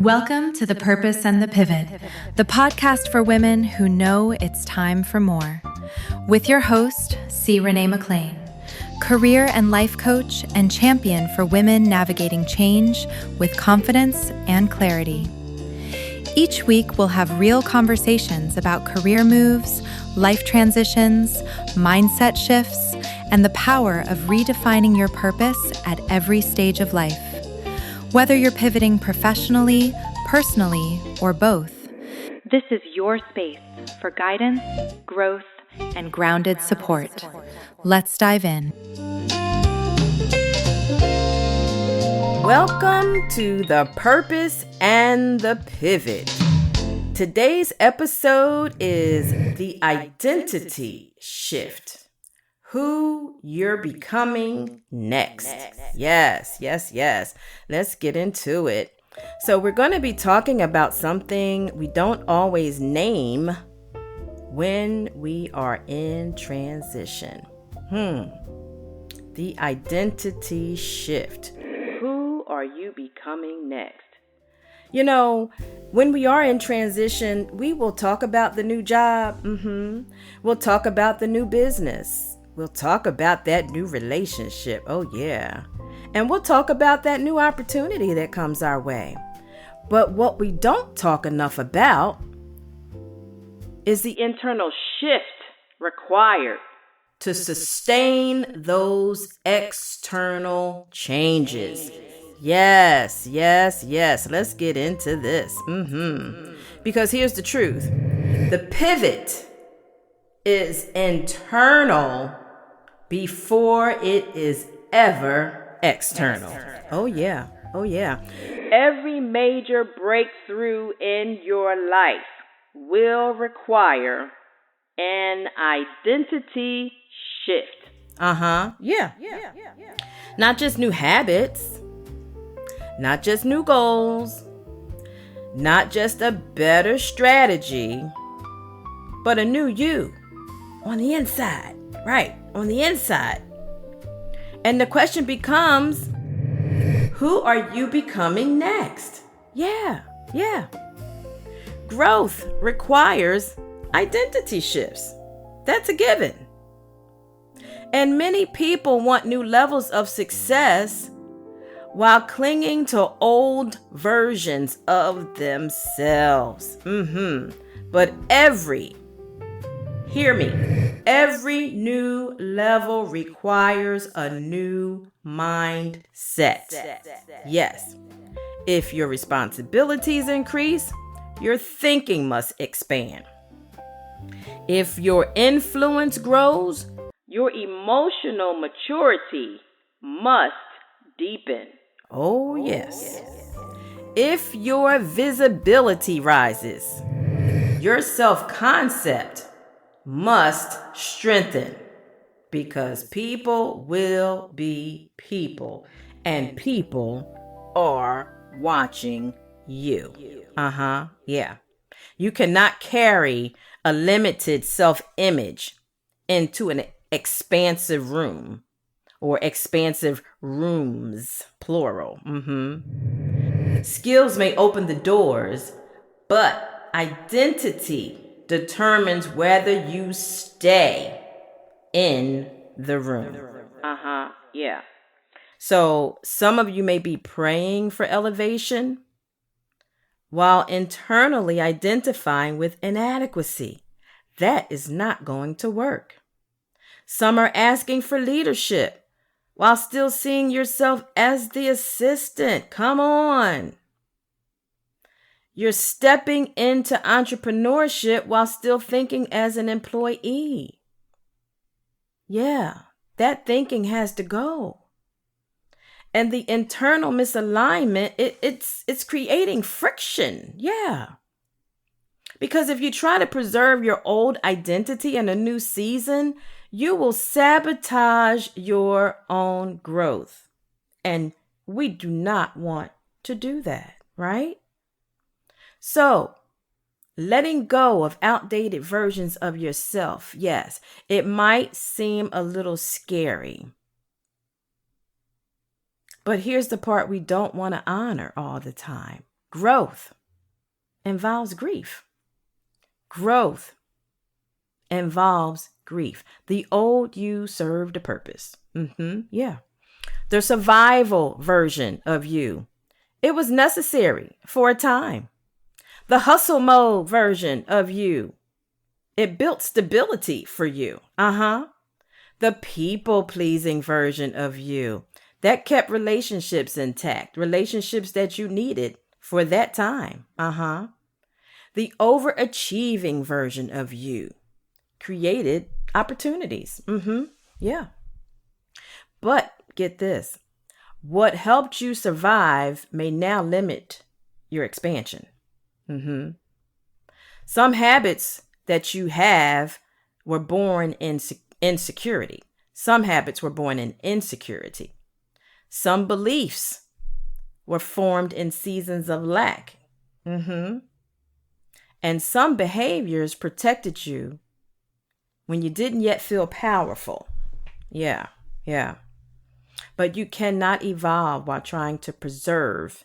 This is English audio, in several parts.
Welcome to The Purpose and the Pivot, the podcast for women who know it's time for more. With your host, C. Renee McLain, career and life coach and champion for women navigating change with confidence and clarity. Each week, we'll have real conversations about career moves, life transitions, mindset shifts, and the power of redefining your purpose at every stage of life. Whether you're pivoting professionally, personally, or both, this is your space for guidance, growth, and grounded support. Let's dive in. Welcome to The Purpose and the Pivot. Today's episode is the identity shift. Who you're becoming next. Yes. Let's get into it. So we're going to be talking about something we don't always name when we are in transition. The identity shift. Who are you becoming next? You know, when we are in transition, we will talk about the new job. We'll talk about the new business. We'll talk about that new relationship. Oh, yeah. And we'll talk about that new opportunity that comes our way. But what we don't talk enough about is the internal shift required to sustain those external changes. Yes. Let's get into this. Because here's the truth. The pivot is internal before it is ever external. Oh yeah. Every major breakthrough in your life will require an identity shift. Yeah. Not just new habits, not just new goals, not just a better strategy, but a new you on the inside. Right, on the inside. And the question becomes, who are you becoming next? Yeah. Growth requires identity shifts. That's a given. And many people want new levels of success while clinging to old versions of themselves. But hear me, every new level requires a new mindset. Yes. If your responsibilities increase, your thinking must expand. If your influence grows, your emotional maturity must deepen. Oh, yes. If your visibility rises, your self-concept must strengthen, because people will be people and people are watching you. Yeah. You cannot carry a limited self-image into an expansive room or expansive rooms, plural. Skills may open the doors, but identity determines whether you stay in the room. Yeah. So some of you may be praying for elevation while internally identifying with inadequacy. That is not going to work. Some are asking for leadership while still seeing yourself as the assistant. Come on. You're stepping into entrepreneurship while still thinking as an employee. Yeah, that thinking has to go. And the internal misalignment, it's creating friction. Yeah. Because if you try to preserve your old identity in a new season, you will sabotage your own growth. And we do not want to do that, right? So, letting go of outdated versions of yourself, yes, it might seem a little scary. But here's the part we don't want to honor all the time. Growth involves grief. Growth involves grief. The old you served a purpose. Yeah. The survival version of you, it was necessary for a time. The hustle mode version of you, it built stability for you. The people pleasing version of you, that kept relationships intact, relationships that you needed for that time. The overachieving version of you created opportunities. Yeah. But get this, what helped you survive may now limit your expansion. Some habits that you have were born in insecurity. Some habits were born in insecurity. Some beliefs were formed in seasons of lack. And some behaviors protected you when you didn't yet feel powerful. Yeah. But you cannot evolve while trying to preserve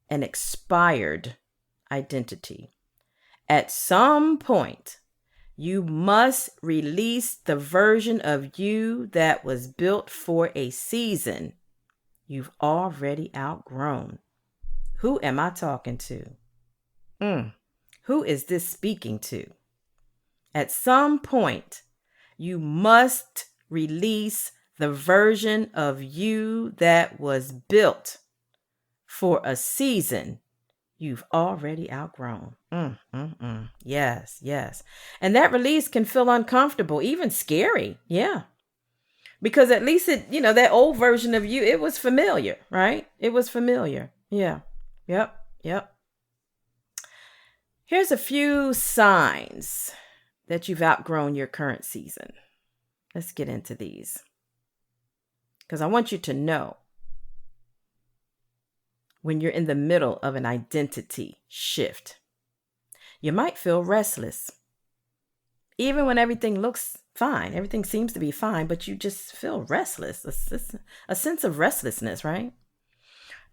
an expired identity. At some point, you must release the version of you that was built for a season you've already outgrown. Who am I talking to? Who is this speaking to? At some point, you must release the version of you that was built for a season you've already outgrown. Yes. And that release can feel uncomfortable, even scary. Yeah. Because at least that old version of you, it was familiar, right? It was familiar. Yeah. Yep. Here's a few signs that you've outgrown your current season. Let's get into these, because I want you to know when you're in the middle of an identity shift, you might feel restless. Even when everything looks fine, everything seems to be fine, but you just feel restless, a sense of restlessness, right?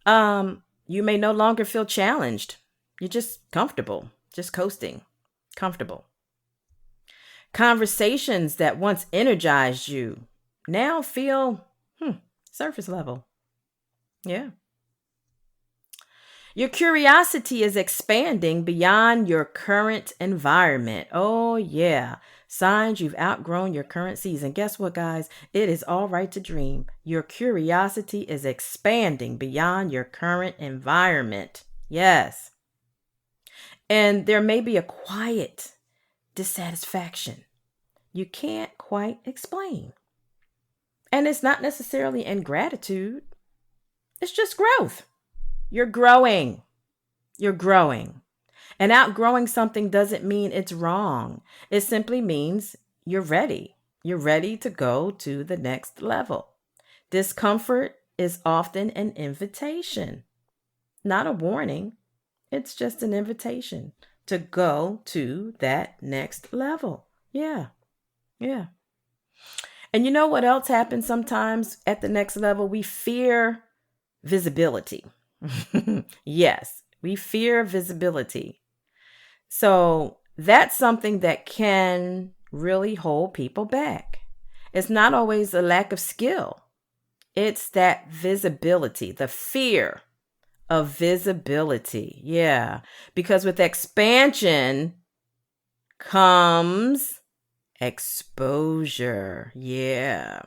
You may no longer feel challenged. You're just comfortable, just coasting, comfortable. Conversations that once energized you now feel surface level. Yeah. Your curiosity is expanding beyond your current environment. Oh, yeah. Signs you've outgrown your current season. Guess what, guys? It is all right to dream. Your curiosity is expanding beyond your current environment. Yes. And there may be a quiet dissatisfaction you can't quite explain. And it's not necessarily ingratitude. It's just growth. You're growing. And outgrowing something doesn't mean it's wrong. It simply means you're ready. You're ready to go to the next level. Discomfort is often an invitation, not a warning. It's just an invitation to go to that next level. Yeah. And you know what else happens sometimes at the next level? We fear visibility. Yes, we fear visibility. So that's something that can really hold people back. It's not always a lack of skill. It's that visibility, the fear of visibility. Yeah, because with expansion comes exposure. Yeah.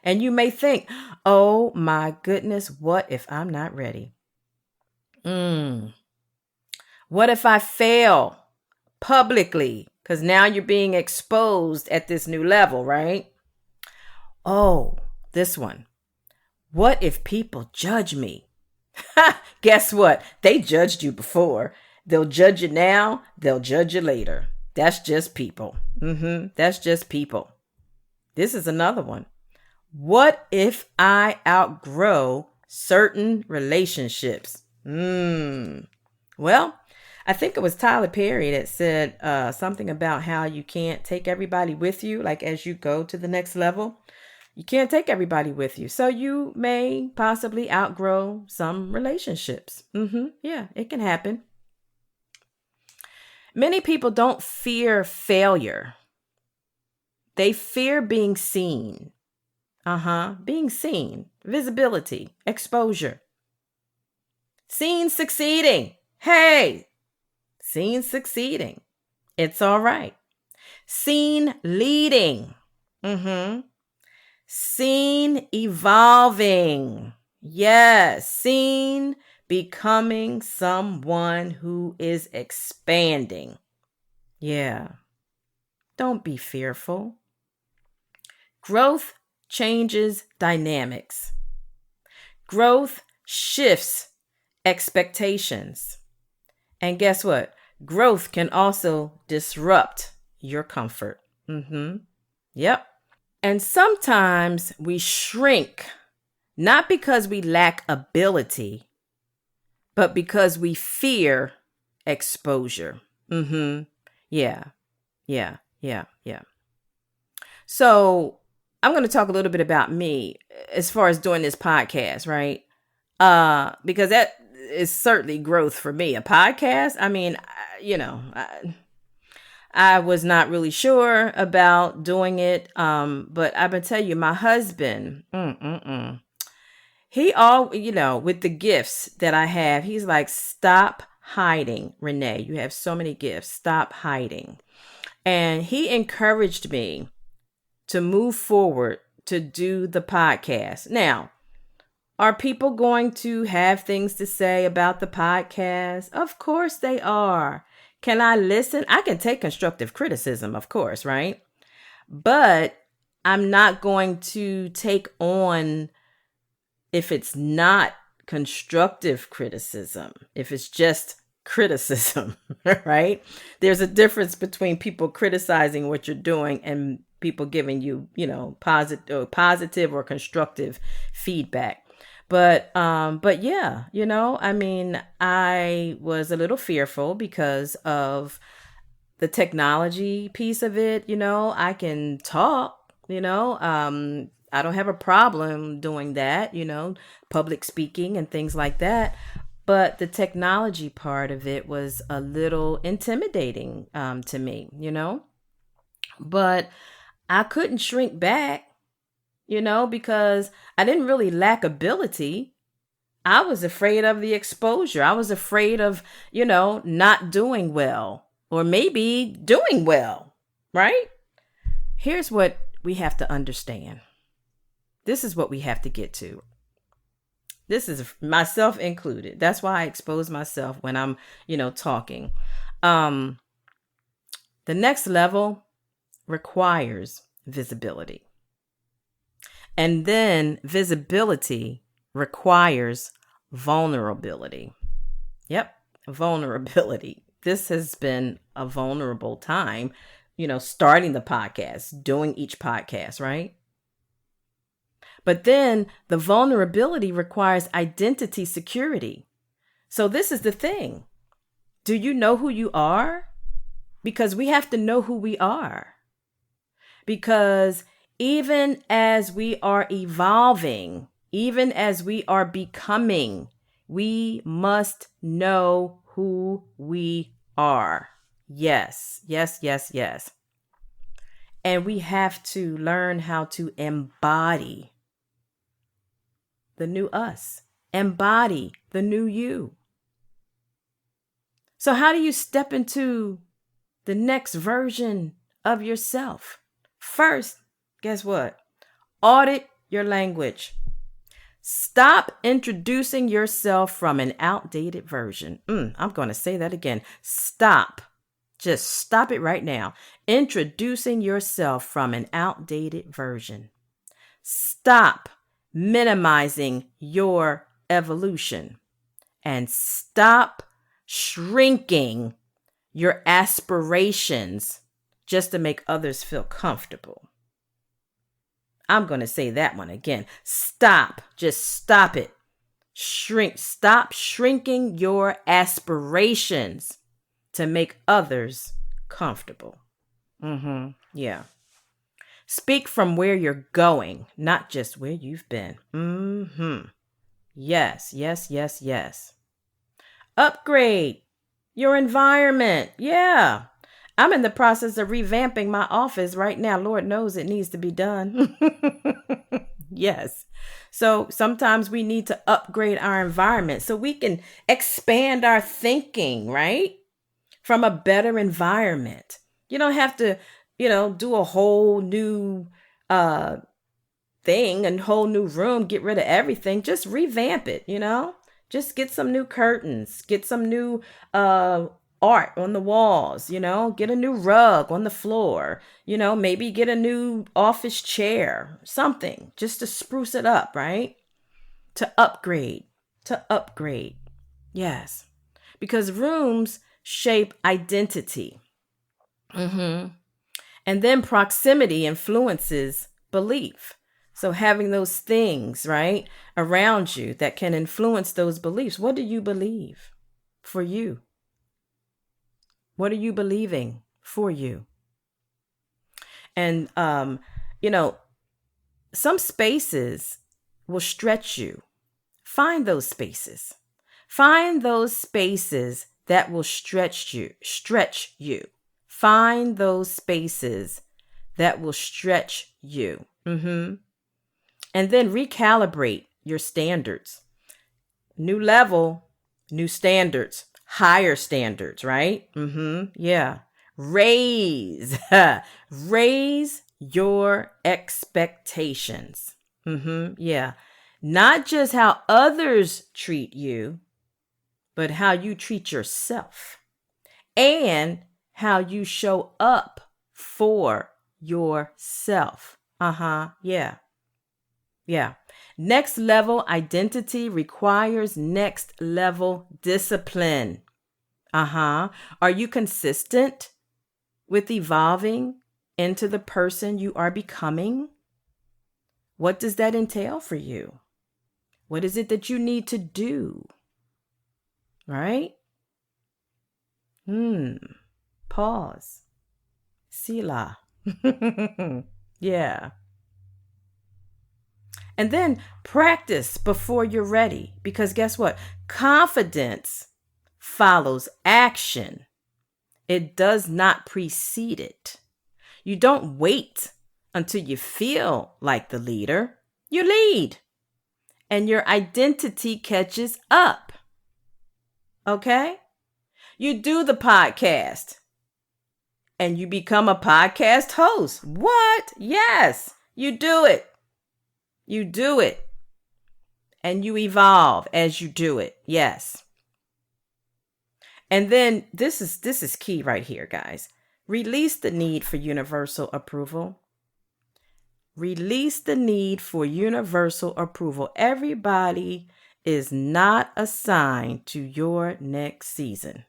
And you may think, oh my goodness, what if I'm not ready? What if I fail publicly? Because now you're being exposed at this new level, right? Oh, this one. What if people judge me? Guess what? They judged you before. They'll judge you now. They'll judge you later. That's just people. That's just people. This is another one. What if I outgrow certain relationships? Well, I think it was Tyler Perry that said something about how you can't take everybody with you, like as you go to the next level. You can't take everybody with you. So you may possibly outgrow some relationships. Yeah, it can happen. Many people don't fear failure. They fear being seen. Being seen, visibility, exposure. Seen succeeding. Hey, seen succeeding. It's all right. Seen leading. Seen evolving. Yes, seen becoming someone who is expanding. Yeah. Don't be fearful. Growth changes dynamics. Growth shifts expectations. And guess what? Growth can also disrupt your comfort. Yep. And sometimes we shrink, not because we lack ability, but because we fear exposure. Yeah. So I'm going to talk a little bit about me as far as doing this podcast, right? Because that is certainly growth for me. A podcast, I mean, I was not really sure about doing it. But I'm going to tell you, my husband, he with the gifts that I have, he's like, stop hiding, Renee. You have so many gifts. Stop hiding. And he encouraged me to move forward to do the podcast. Now, are people going to have things to say about the podcast? Of course they are. Can I listen? I can take constructive criticism, of course, right? But I'm not going to take on if it's not constructive criticism, if it's just criticism, right? There's a difference between people criticizing what you're doing and people giving you, positive or constructive feedback. But yeah, I mean, I was a little fearful because of the technology piece of it. I can talk, I don't have a problem doing that, public speaking and things like that. But the technology part of it was a little intimidating to me, But I couldn't shrink back, because I didn't really lack ability. I was afraid of the exposure. I was afraid of, not doing well or maybe doing well, right? Here's what we have to understand. This is what we have to get to. This is myself included. That's why I expose myself when I'm, talking. The next level requires visibility. And then visibility requires vulnerability. Yep, vulnerability. This has been a vulnerable time, starting the podcast, doing each podcast, right? But then the vulnerability requires identity security. So this is the thing. Do you know who you are? Because we have to know who we are. Because even as we are evolving, even as we are becoming, we must know who we are. Yes. And we have to learn how to embody the new us, embody the new you. So how do you step into the next version of yourself? First, guess what? Audit your language. Stop introducing yourself from an outdated version. I'm going to say that again. Stop. Just stop it right now. Introducing yourself from an outdated version. Stop minimizing your evolution. And stop shrinking your aspirations just to make others feel comfortable. I'm going to say that one again. Stop. Just stop it. Stop shrinking your aspirations to make others comfortable. Yeah. Speak from where you're going, not just where you've been. Yes, yes, yes, yes. Upgrade your environment. Yeah. I'm in the process of revamping my office right now. Lord knows it needs to be done. Yes. So sometimes we need to upgrade our environment so we can expand our thinking, right? From a better environment. You don't have to, do a whole new thing, a whole new room, get rid of everything. Just revamp it, Just get some new curtains, get some new art on the walls, get a new rug on the floor, maybe get a new office chair, something just to spruce it up, right? To upgrade. Yes. Because rooms shape identity. And then proximity influences belief. So having those things, right, around you that can influence those beliefs. What do you believe for you? What are you believing for you? And, some spaces will stretch you. Find those spaces. Find those spaces that will stretch you. Find those spaces that will stretch you. And then recalibrate your standards. New level, new standards, higher standards, right? Yeah. Raise your expectations. Yeah. Not just how others treat you, but how you treat yourself and how you show up for yourself. Yeah. Yeah. Next level identity requires next level discipline. Are you consistent with evolving into the person you are becoming? What does that entail for you? What is it that you need to do? Right? Pause. Selah. Yeah. And then practice before you're ready. Because guess what? Confidence follows action. It does not precede it. You don't wait until you feel like the leader. You lead. And your identity catches up. Okay? You do the podcast. And you become a podcast host. What? Yes, you do it. You do it. And you evolve as you do it. Yes. And then this is key right here, guys. Release the need for universal approval. Release the need for universal approval. Everybody is not assigned to your next season.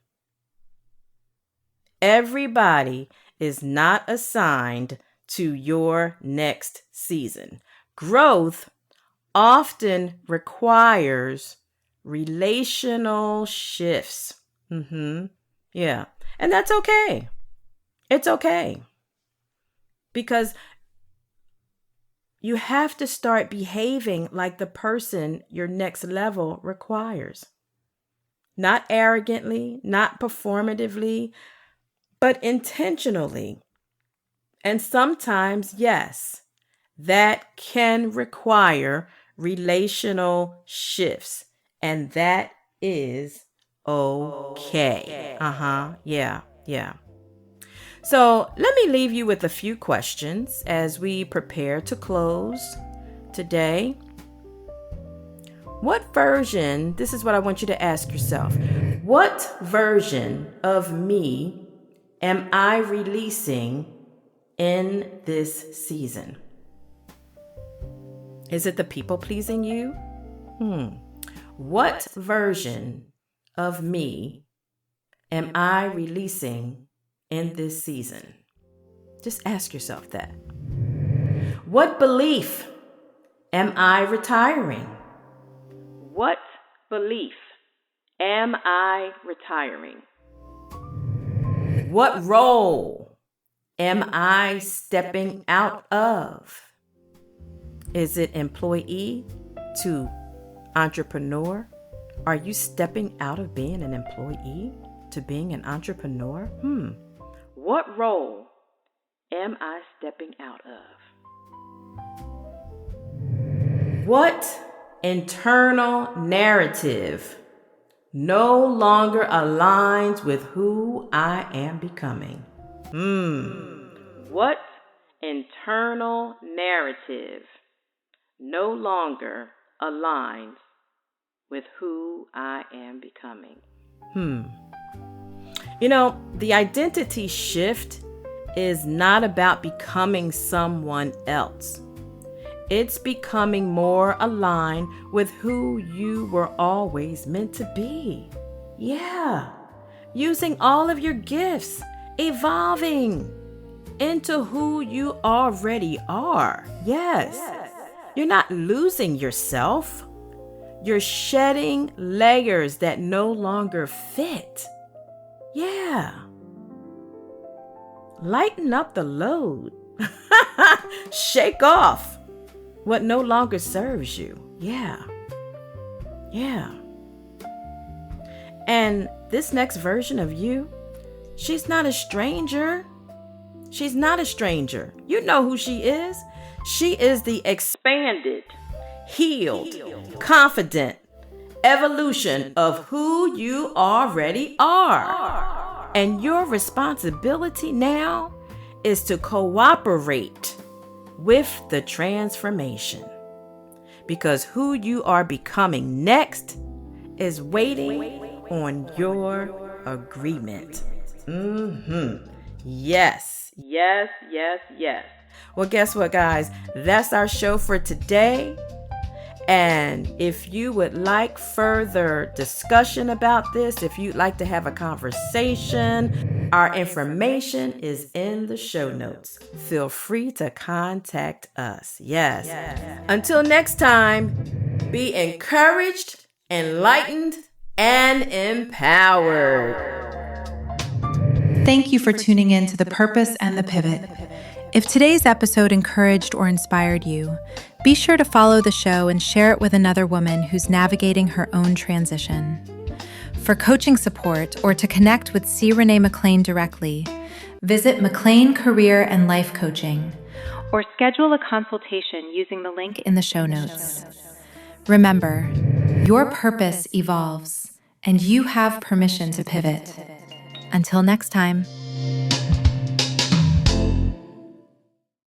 Everybody is not assigned to your next season. Growth often requires relational shifts. Yeah. And that's okay. It's okay. Because you have to start behaving like the person your next level requires. Not arrogantly, not performatively, but intentionally. And sometimes, yes, that can require relational shifts. And that is okay. Yeah. So let me leave you with a few questions as we prepare to close today. What version, this is what I want you to ask yourself. What version of me am I releasing in this season? Is it the people pleasing you? What version of me am I releasing in this season? Just ask yourself that. What belief am I retiring? What belief am I retiring? What role am I stepping out of? Is it employee to entrepreneur? Are you stepping out of being an employee to being an entrepreneur? What role am I stepping out of? What internal narrative no longer aligns with who I am becoming? What internal narrative no longer aligns with who I am becoming? The identity shift is not about becoming someone else. It's becoming more aligned with who you were always meant to be. Yeah. Using all of your gifts, evolving into who you already are. Yes. You're not losing yourself. You're shedding layers that no longer fit. Yeah. Lighten up the load. Shake off what no longer serves you. Yeah. And this next version of you, she's not a stranger. She's not a stranger. You know who she is. She is the expanded, healed, confident evolution of who you already are. And your responsibility now is to cooperate with the transformation. Because who you are becoming next is waiting on your agreement. Yes. Well, guess what, guys? That's our show for today. And if you would like further discussion about this, if you'd like to have a conversation, our information is in the show notes. Feel free to contact us. Yes. Until next time, be encouraged, enlightened, and empowered. Thank you for tuning in to The Purpose and the Pivot. If today's episode encouraged or inspired you, be sure to follow the show and share it with another woman who's navigating her own transition. For coaching support or to connect with C. Renee McLain directly, visit McLain Career and Life Coaching or schedule a consultation using the link in the show notes. Remember, your purpose evolves and you have permission to pivot. Until next time.